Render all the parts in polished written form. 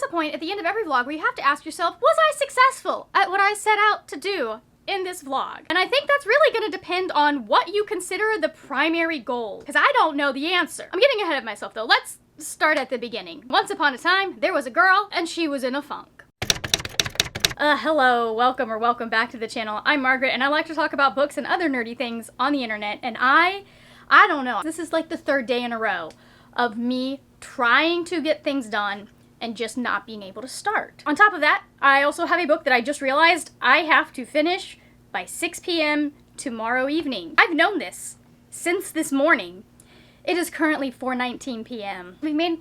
There's a point at the end of every vlog where you have to ask yourself, was I successful at what I set out to do in this vlog? And I think that's really gonna depend on what you consider the primary goal, because I don't know the answer. I'm getting ahead of myself though. Let's start at the beginning. Once upon a time, there was a girl and she was in a funk. Hello, welcome back to the channel. I'm Margaret and I like to talk about books and other nerdy things on the internet, and I don't know. This is like the third day in a row of me trying to get things done and just not being able to start. On top of that, I also have a book that I just realized I have to finish by 6 p.m. tomorrow evening. I've known this since this morning. It is currently 4:19 p.m. We've made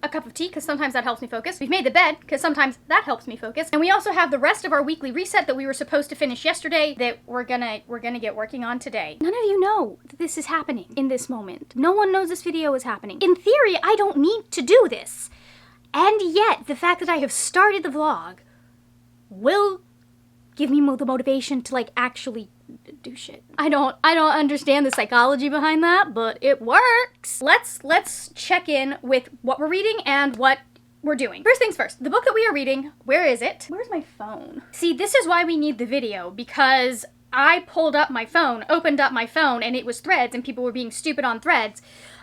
a cup of tea because sometimes that helps me focus. We've made the bed because sometimes that helps me focus. And we also have the rest of our weekly reset that we were supposed to finish yesterday that we're gonna get working on today. None of you know that this is happening in this moment. No one knows this video is happening. In theory, I don't need to do this. And yet, the fact that I have started the vlog will give me the motivation to like actually do shit. I don't understand the psychology behind that, but it works. Let's check in with what we're reading and what we're doing. First things first, the book that we are reading, where is it? Where's my phone? See, this is why we need the video, because I pulled up my phone, opened up my phone, and it was Threads, and people were being stupid on Threads.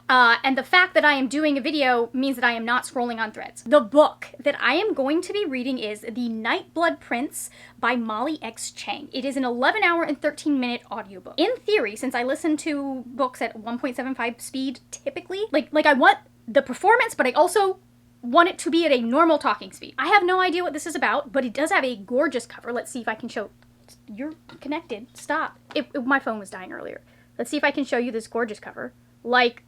And the fact that I am doing a video means that I am not scrolling on Threads. The book that I am going to be reading is The Nightblood Prince by Molly X. Chang. It is an 11-hour and 13-minute audiobook. In theory, since I listen to books at 1.75 speed typically, like I want the performance, but I also want it to be at a normal talking speed. I have no idea what this is about, but it does have a gorgeous cover. Let's see if I can show. You're connected. Stop. My phone was dying earlier. Let's see if I can show you this gorgeous cover. Like,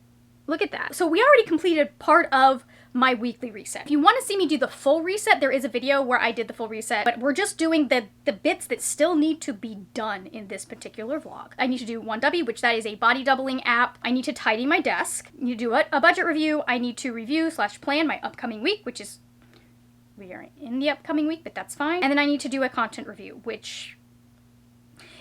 look at that. So we already completed part of my weekly reset. If you want to see me do the full reset, there is a video where I did the full reset, but we're just doing the bits that still need to be done in this particular vlog. I need to do 1W, which that is a body doubling app. I need to tidy my desk. I need to do a budget review. I need to review/plan my upcoming week, which is, we are in the upcoming week, but that's fine. And then I need to do a content review, which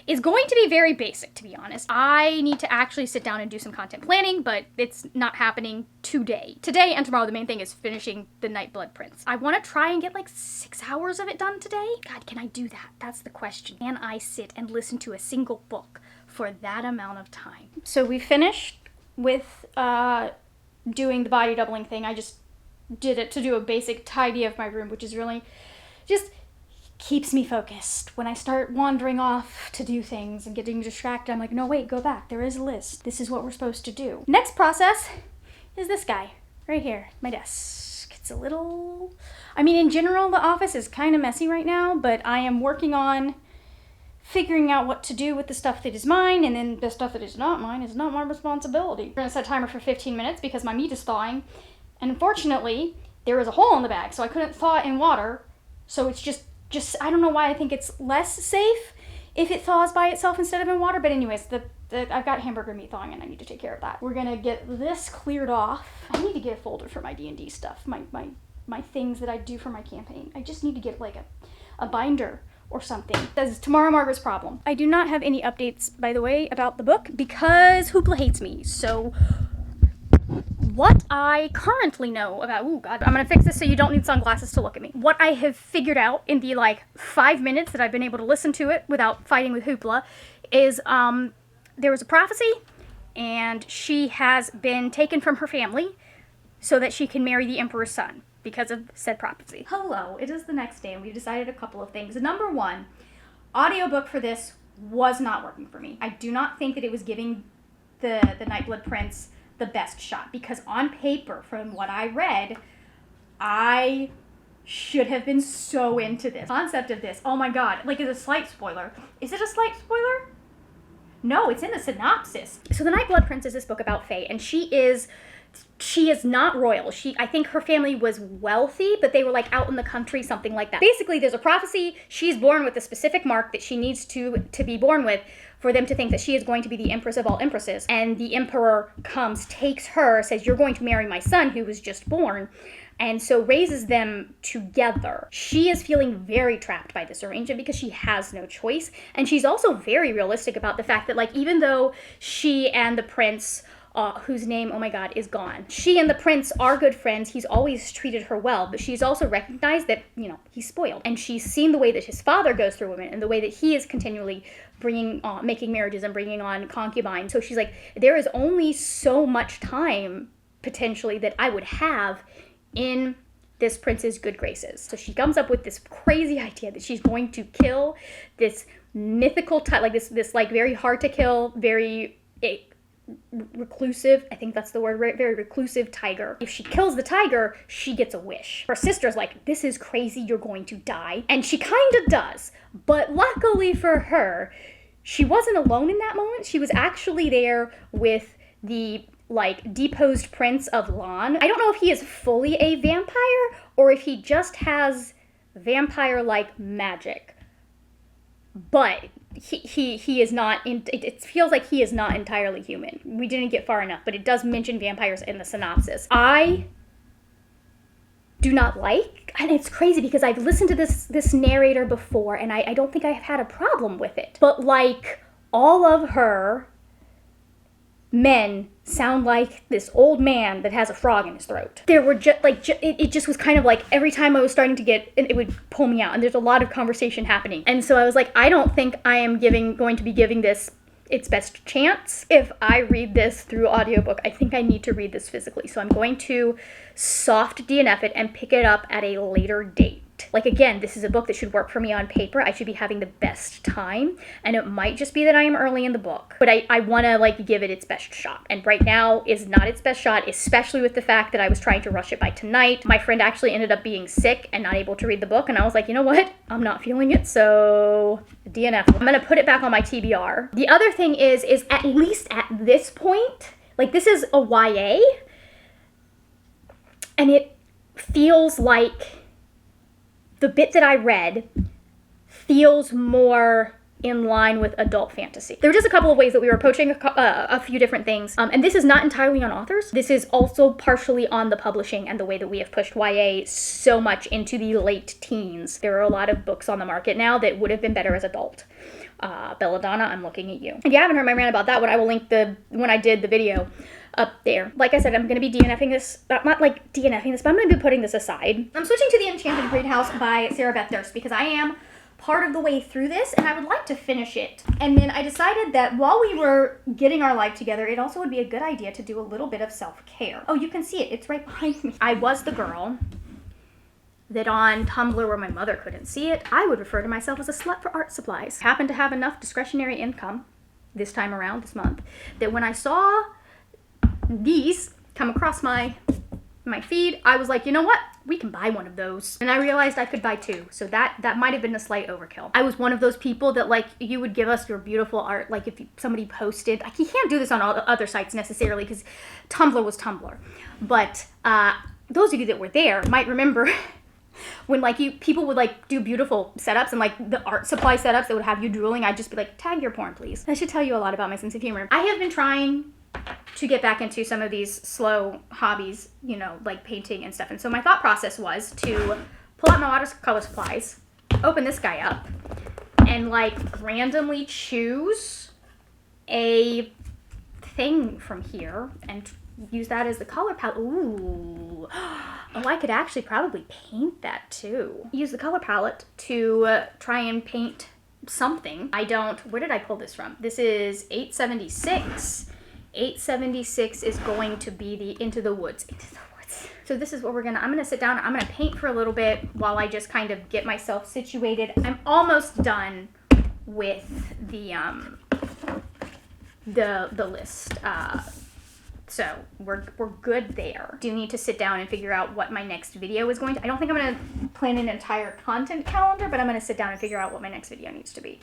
is going to be very basic, to be honest. I need to actually sit down and do some content planning, but it's not happening today. Today and tomorrow, the main thing is finishing The Nightblood Prince. I want to try and get like 6 hours of it done today. God, can I do that? That's the question. Can I sit and listen to a single book for that amount of time? So we finished with doing the body doubling thing. I just did it to do a basic tidy of my room, which is really just keeps me focused. When I start wandering off to do things and getting distracted, I'm like, no, wait, go back. There is a list. This is what we're supposed to do. Next process is this guy right here, my desk. It's a little, I mean, in general, the office is kind of messy right now, but I am working on figuring out what to do with the stuff that is mine, and then the stuff that is not mine is not my responsibility. We're gonna set a timer for 15 minutes because my meat is thawing, and unfortunately, there is a hole in the bag, so I couldn't thaw it in water, so it's just I don't know why I think it's less safe if it thaws by itself instead of in water. But anyways, I've got hamburger meat thawing and I need to take care of that. We're gonna get this cleared off. I need to get a folder for my D&D stuff, my things that I do for my campaign. I just need to get like a binder or something. This is tomorrow Margaret's problem. I do not have any updates, by the way, about the book because Hoopla hates me. So what I currently know about, oh God, I'm gonna fix this so you don't need sunglasses to look at me. What I have figured out in the like 5 minutes that I've been able to listen to it without fighting with Hoopla is there was a prophecy and she has been taken from her family so that she can marry the emperor's son because of said prophecy. Hello, it is the next day and we've decided a couple of things. Number one, audiobook for this was not working for me. I do not think that it was giving the Nightblood Prince the best shot, because on paper, from what I read, I should have been so into this concept of this. Oh my God, like it's a slight spoiler. Is it a slight spoiler? No, it's in the synopsis. So The Nightblood Prince is this book about Faye, and she is not royal. I think her family was wealthy, but they were like out in the country, something like that. Basically, there's a prophecy. She's born with a specific mark that she needs to be born with for them to think that she is going to be the empress of all empresses. And the emperor comes, takes her, says, you're going to marry my son who was just born, and so raises them together. She is feeling very trapped by this arrangement because she has no choice. And she's also very realistic about the fact that, like, even though she and the prince whose name, oh my god, is gone. She and the prince are good friends. He's always treated her well, but she's also recognized that, you know, he's spoiled. And she's seen the way that his father goes through women and the way that he is continually making marriages and bringing on concubines. So she's like, there is only so much time, potentially, that I would have in this prince's good graces. So she comes up with this crazy idea that she's going to kill this mythical type, like this like very hard to kill, very reclusive, I think that's the word, very reclusive tiger. If she kills the tiger, she gets a wish. Her sister's like, this is crazy, you're going to die. And she kind of does. But luckily for her, she wasn't alone in that moment. She was actually there with the like deposed prince of Lan. I don't know if he is fully a vampire or if he just has vampire-like magic. But he is not, it feels like he is not entirely human. We didn't get far enough, but it does mention vampires in the synopsis. I do not like, and it's crazy because I've listened to this narrator before and I don't think I've had a problem with it. But like all of her men sound like this old man that has a frog in his throat. There were just like, it just was kind of like every time I was starting to get, it would pull me out, and there's a lot of conversation happening. And so I was like, I don't think I am going to be giving this its best chance. If I read this through audiobook, I think I need to read this physically. So I'm going to soft DNF it and pick it up at a later date. Like, again, this is a book that should work for me on paper. I should be having the best time, and it might just be that I am early in the book, but I want to like give it its best shot. And right now is not its best shot, especially with the fact that I was trying to rush it by tonight. My friend actually ended up being sick and not able to read the book, and I was like, you know what? I'm not feeling it, so DNF. I'm gonna put it back on my TBR. The other thing is at least at this point, like, this is a YA, and it feels like the bit that I read feels more in line with adult fantasy. There were just a couple of ways that we were approaching a few different things. And this is not entirely on authors. This is also partially on the publishing and the way that we have pushed YA so much into the late teens. There are a lot of books on the market now that would have been better as adult. Belladonna, I'm looking at you. If you haven't heard my rant about that one, I will link when I did the video up there. Like I said, I'm going to be DNFing this, not like DNFing this, but I'm going to be putting this aside. I'm switching to The Enchanted Greenhouse by Sarah Beth Durst because I am part of the way through this and I would like to finish it. And then I decided that while we were getting our life together, it also would be a good idea to do a little bit of self-care. Oh, you can see it. It's right behind me. I was the girl that on Tumblr, where my mother couldn't see it, I would refer to myself as a slut for art supplies. Happened to have enough discretionary income this time around, this month, that when I saw these come across my feed, I was like, you know what? We can buy one of those. And I realized I could buy two. So that might have been a slight overkill. I was one of those people that, like, you would give us your beautiful art. Like, if somebody posted, like, you can't do this on all the other sites necessarily because Tumblr was Tumblr. But those of you that were there might remember when, like, people would, like, do beautiful setups and, like, the art supply setups that would have you drooling. I'd just be like, tag your porn, please. That should tell you a lot about my sense of humor. I have been trying to get back into some of these slow hobbies, you know, like painting and stuff. And so my thought process was to pull out my watercolor supplies, open this guy up, and like randomly choose a thing from here and use that as the color palette. Ooh. Oh, I could actually probably paint that too. Use the color palette to try and paint something. Where did I pull this from? This is 876. 876 is going to be the Into the Woods. So this is what I'm gonna sit down, I'm gonna paint for a little bit while I just kind of get myself situated. I'm almost done with the list. So we're good there. Do need to sit down and figure out what my next video is going to, I don't think I'm gonna plan an entire content calendar, but I'm gonna sit down and figure out what my next video needs to be.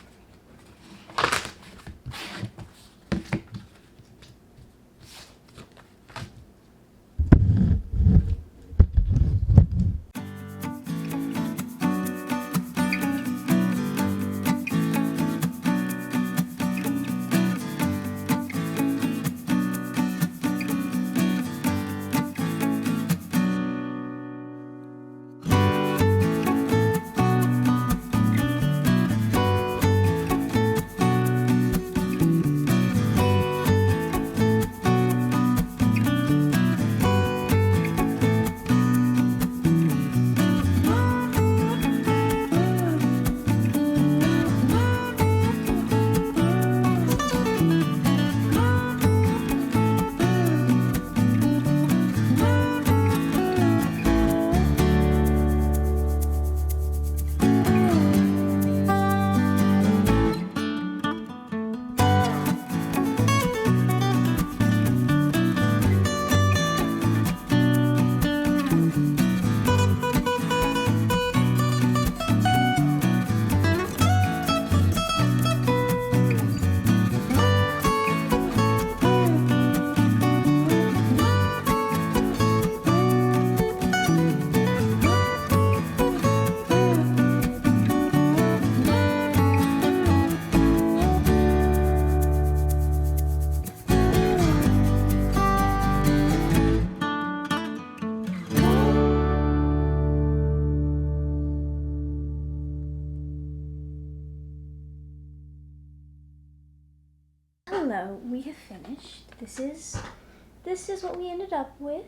hello, we have finished. This is what we ended up with.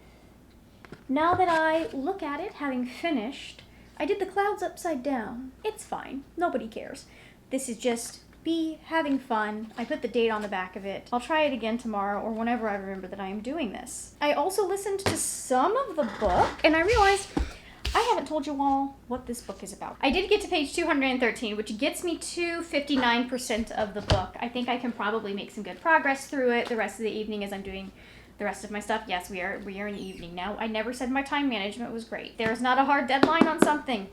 Now that I look at it, having finished, I did the clouds upside down. It's fine. Nobody cares. This is just me having fun. I put the date on the back of it. I'll try it again tomorrow or whenever I remember that I am doing this. I also listened to some of the book, and I realized I haven't told you all what this book is about. I did get to page 213, which gets me to 59% of the book. I think I can probably make some good progress through it the rest of the evening as I'm doing the rest of my stuff. Yes, we are in the evening now. I never said my time management was great. There is not a hard deadline on something.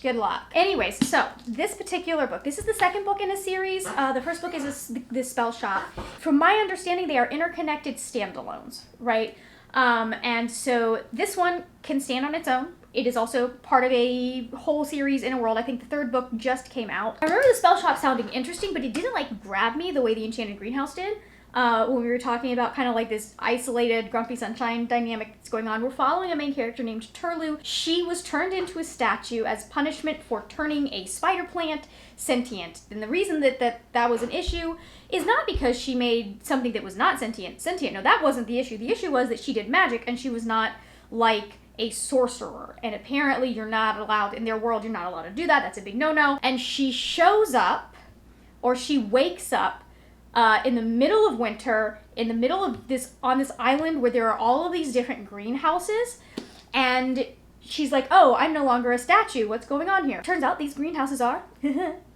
Good luck. Anyways, so this particular book, this is the second book in a series. The first book is The Spell Shop. From my understanding, they are interconnected standalones, right? And so this one can stand on its own. It is also part of a whole series in a world. I think the third book just came out. I remember The Spell Shop sounding interesting, but it didn't like grab me the way The Enchanted Greenhouse did. When we were talking about kind of like this isolated Grumpy Sunshine dynamic that's going on. We're following a main character named Turlu. She was turned into a statue as punishment for turning a spider plant sentient. And the reason that was an issue is not because she made something that was not sentient. No, that wasn't the issue. The issue was that she did magic and she was not like a sorcerer. And apparently you're not allowed, in their world, you're not allowed to do that. That's a big no-no. And she shows up, or she wakes up, in the middle of winter, in the middle of on this island where there are all of these different greenhouses, and she's like, oh, I'm no longer a statue. What's going on here? Turns out these greenhouses are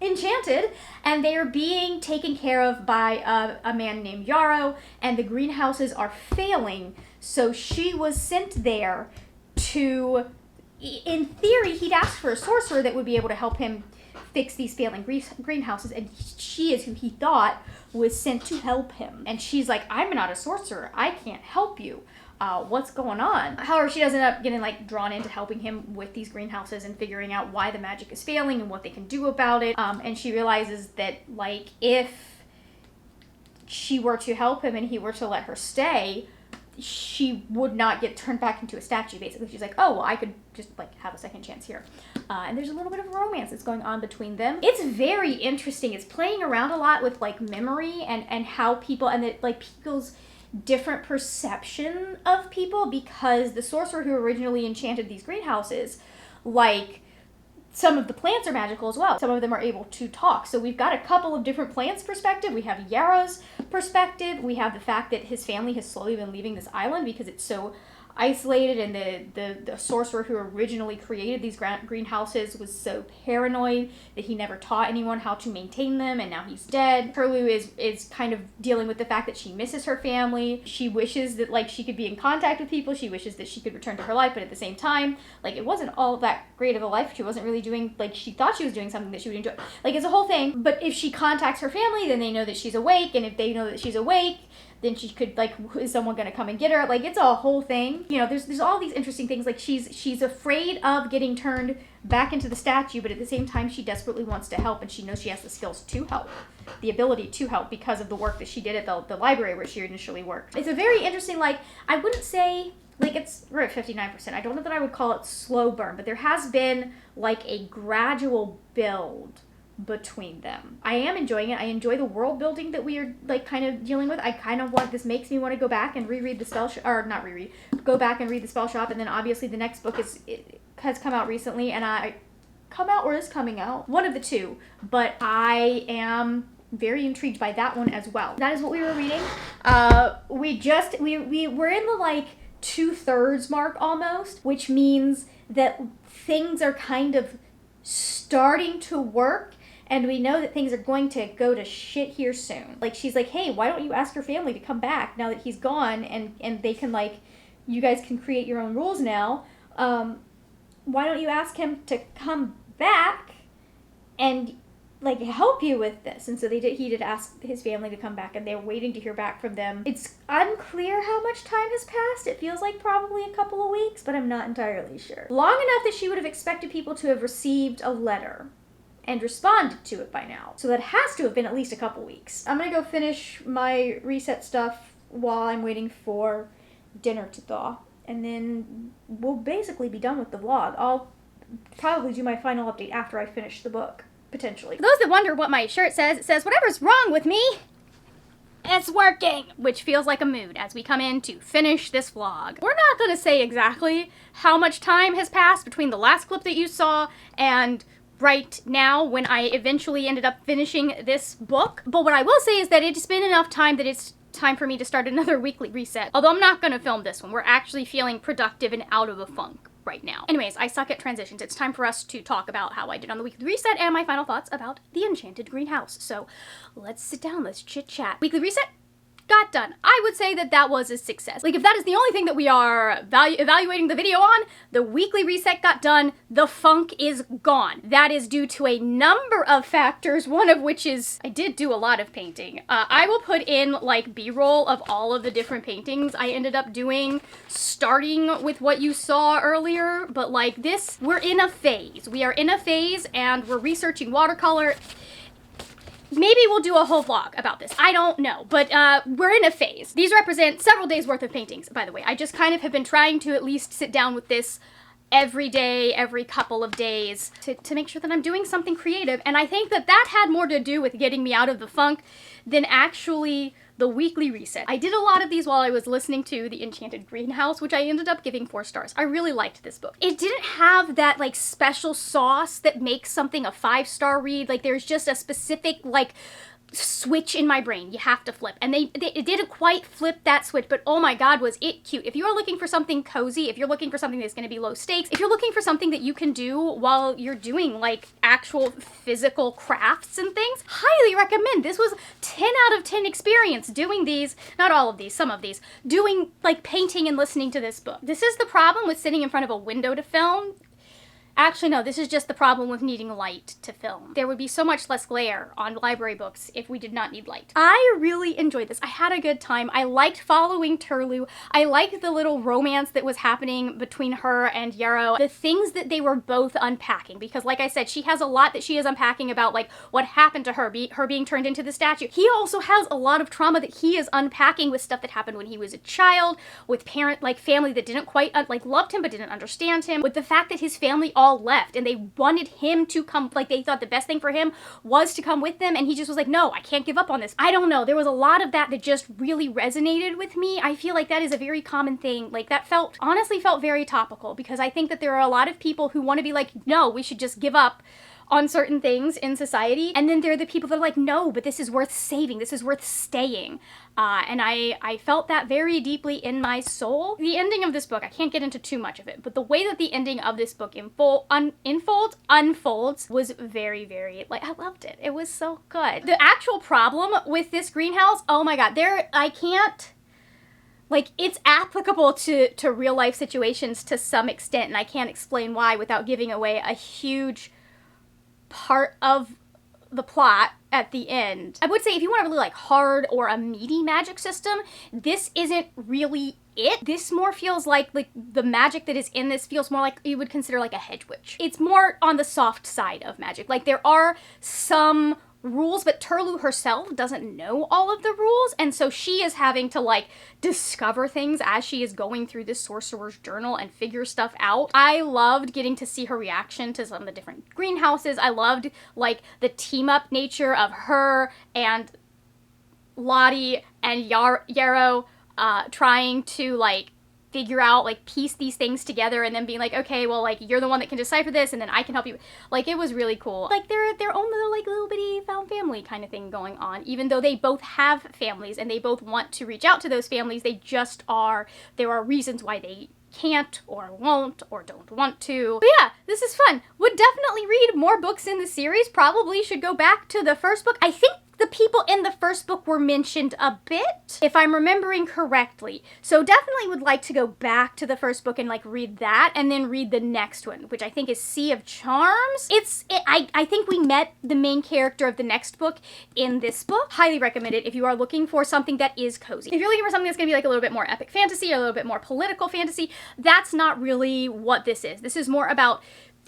enchanted, and they are being taken care of by a man named Yarrow, and the greenhouses are failing, so she was sent there to, in theory, he'd asked for a sorcerer that would be able to help him fix these failing greenhouses, and she is who he thought was sent to help him. And she's like, I'm not a sorcerer. I can't help you. What's going on? However, she does end up getting like drawn into helping him with these greenhouses and figuring out why the magic is failing and what they can do about it. And she realizes that like if she were to help him and he were to let her stay, she would not get turned back into a statue, basically. She's like, oh, well, I could just, like, have a second chance here. And there's a little bit of romance that's going on between them. It's very interesting. It's playing around a lot with, like, memory and how people, and, like, people's different perception of people, because the sorcerer who originally enchanted these greenhouses, like, some of the plants are magical as well. Some of them are able to talk. So we've got a couple of different plants' perspective. We have Yarrow's perspective. We have the fact that his family has slowly been leaving this island because it's so isolated, and the sorcerer who originally created these greenhouses was so paranoid that he never taught anyone how to maintain them, and now he's dead. Turlu is kind of dealing with the fact that she misses her family. She wishes that like she could be in contact with people. She wishes that she could return to her life, but at the same time, like it wasn't all that great of a life. She wasn't really doing, like she thought she was doing something that she would enjoy. Like it's a whole thing. But if she contacts her family, then they know that she's awake, and if they know that she's awake, then she could, like, is someone going to come and get her? Like, it's a whole thing. You know, there's all these interesting things. Like, she's afraid of getting turned back into the statue, but at the same time, she desperately wants to help, and she knows she has the skills to help, the ability to help because of the work that she did at the library where she initially worked. It's a very interesting, like, I wouldn't say, like, we're at 59%. I don't know that I would call it slow burn, but there has been, like, a gradual build between them. I am enjoying it. I enjoy the world building that we are like kind of dealing with. I kind of want, this makes me want to go back and reread the Spell Shop, or not reread, go back and read the Spell Shop, and then obviously the next book has come out recently, and is coming out, one of the two, but I am very intrigued by that one as well. That is what we were reading. We were in the like 2/3 mark almost, which means that things are kind of starting to work, and we know that things are going to go to shit here soon. Like, she's like, hey, why don't you ask your family to come back now that he's gone, and they can, like, you guys can create your own rules now. Why don't you ask him to come back and, like, help you with this? And so he did ask his family to come back, and they're waiting to hear back from them. It's unclear how much time has passed. It feels like probably a couple of weeks, but I'm not entirely sure. Long enough that she would have expected people to have received a letter and responded to it by now. So that has to have been at least a couple weeks. I'm gonna go finish my reset stuff while I'm waiting for dinner to thaw, and then we'll basically be done with the vlog. I'll probably do my final update after I finish the book. potentially. For those that wonder what my shirt says, it says, "Whatever's wrong with me, it's working," which feels like a mood as we come in to finish this vlog. We're not gonna say exactly how much time has passed between the last clip that you saw and right now when I eventually ended up finishing this book. But what I will say is that it's been enough time that it's time for me to start another weekly reset. Although I'm not gonna film this one. We're actually feeling productive and out of a funk right now. Anyways, I suck at transitions. It's time for us to talk about how I did on the weekly reset and my final thoughts about the Enchanted Greenhouse. So let's sit down, let's chit chat. Weekly reset got done. I would say that that was a success. Like, if that is the only thing that we are evaluating the video on, the weekly reset got done, the funk is gone. That is due to a number of factors, one of which is I did do a lot of painting. I will put in like B-roll of all of the different paintings I ended up doing, starting with what you saw earlier, but like this, we're in a phase. We are in a phase and we're researching watercolor. Maybe we'll do a whole vlog about this. I don't know, but we're in a phase. These represent several days worth of paintings, by the way. I just kind of have been trying to at least sit down with this every day, every couple of days to make sure that I'm doing something creative. And I think that that had more to do with getting me out of the funk than actually the weekly reset. I did a lot of these while I was listening to The Enchanted Greenhouse, which I ended up giving 4 stars. I really liked this book. It didn't have that like special sauce that makes something a 5-star read. Like there's just a specific like switch in my brain you have to flip, and it didn't quite flip that switch, but oh my god was it cute. If you're looking for something cozy, if you're looking for something that's going to be low stakes, if you're looking for something that you can do while you're doing like actual physical crafts and things, highly recommend. This was 10 out of 10 experience doing these, not all of these, some of these, doing like painting and listening to this book. This is the problem with sitting in front of a window to film. Actually, no, this is just the problem with needing light to film. There would be so much less glare on library books if we did not need light. I really enjoyed this. I had a good time. I liked following Turlu. I liked the little romance that was happening between her and Yarrow. The things that they were both unpacking, because like I said, she has a lot that she is unpacking about like what happened to her, her being turned into the statue. He also has a lot of trauma that he is unpacking with stuff that happened when he was a child, with family that didn't quite loved him but didn't understand him, with the fact that his family all left and they wanted him to come, like they thought the best thing for him was to come with them, and he just was like, no, I can't give up on this. I don't know, there was a lot of that just really resonated with me. I feel like that is a very common thing. Like that honestly felt very topical, because I think that there are a lot of people who want to be like, no, we should just give up on certain things in society, and then there are the people that are like, no, but this is worth saving, this is worth staying. And I felt that very deeply in my soul. The ending of this book, I can't get into too much of it, but the way that the ending of this book unfolds was very, very, like, I loved it. It was so good. The actual problem with this greenhouse, oh my god, I can't, like, it's applicable to real life situations to some extent, and I can't explain why without giving away a huge part of the plot at the end. I would say if you want a really like hard or a meaty magic system, this isn't really it. This more feels like the magic that is in this feels more like you would consider like a hedge witch. It's more on the soft side of magic. Like there are some rules, but Turlu herself doesn't know all of the rules, and so she is having to like discover things as she is going through this sorcerer's journal and figure stuff out. I loved getting to see her reaction to some of the different greenhouses. I loved like the team up nature of her and Lottie and Yarrow trying to like figure out, like piece these things together, and then being like, okay, well, like you're the one that can decipher this, and then I can help you. Like it was really cool. Like their own little like little bitty found family kind of thing going on, even though they both have families and they both want to reach out to those families. There are reasons why they can't or won't or don't want to. But yeah, this is fun. Would definitely read more books in the series. Probably should go back to the first book. I think the people in the first book were mentioned a bit, if I'm remembering correctly. So definitely would like to go back to the first book and like read that, and then read the next one, which I think is Sea of Charms. I think we met the main character of the next book in this book. Highly recommend it if you are looking for something that is cozy. If you're looking for something that's gonna be like a little bit more epic fantasy or a little bit more political fantasy, that's not really what this is. This is more about,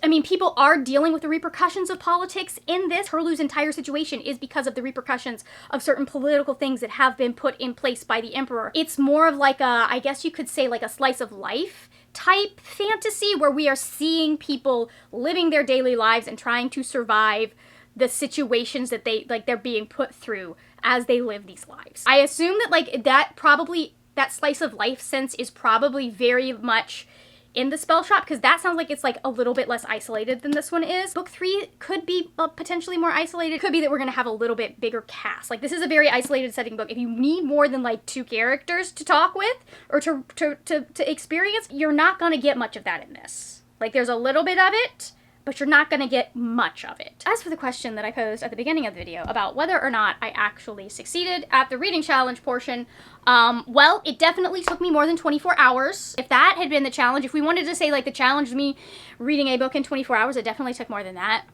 I mean, people are dealing with the repercussions of politics in this. Turlu's entire situation is because of the repercussions of certain political things that have been put in place by the Emperor. It's more of like a, I guess you could say like a slice of life type fantasy, where we are seeing people living their daily lives and trying to survive the situations that they're being put through as they live these lives. I assume that like that slice of life sense is probably very much in the spell shop, because that sounds like it's like a little bit less isolated than this one is. Book 3 could be potentially more isolated. Could be that we're gonna have a little bit bigger cast. Like, this is a very isolated setting book. If you need more than like 2 characters to talk with or to experience, you're not gonna get much of that in this. Like, there's a little bit of it, but you're not gonna get much of it. As for the question that I posed at the beginning of the video about whether or not I actually succeeded at the reading challenge portion, well, it definitely took me more than 24 hours. If that had been the challenge, if we wanted to say like the challenge of me reading a book in 24 hours, it definitely took more than that.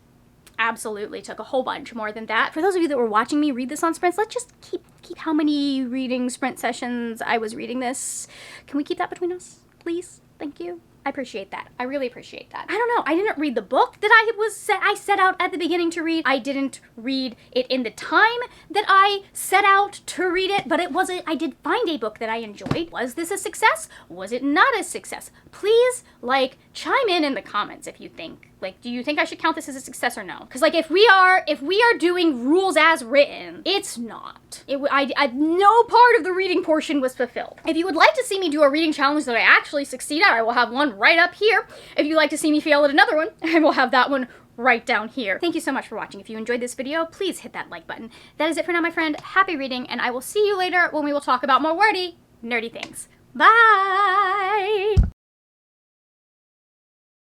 Absolutely took a whole bunch more than that. For those of you that were watching me read this on sprints, let's just keep how many reading sprint sessions I was reading this. Can we keep that between us, please? Thank you. I appreciate that. I really appreciate that. I don't know. I didn't read the book that I set out at the beginning to read. I didn't read it in the time that I set out to read it, but I did find a book that I enjoyed. Was this a success? Was it not a success? Please, like, chime in the comments if you think. Like, do you think I should count this as a success or no? Because, like, if we are doing rules as written, it's not. No part of the reading portion was fulfilled. If you would like to see me do a reading challenge that I actually succeed at, I will have one right up here. If you'd like to see me fail at another one, I will have that one right down here. Thank you so much for watching. If you enjoyed this video, please hit that like button. That is it for now, my friend. Happy reading, and I will see you later when we will talk about more wordy, nerdy things. Bye!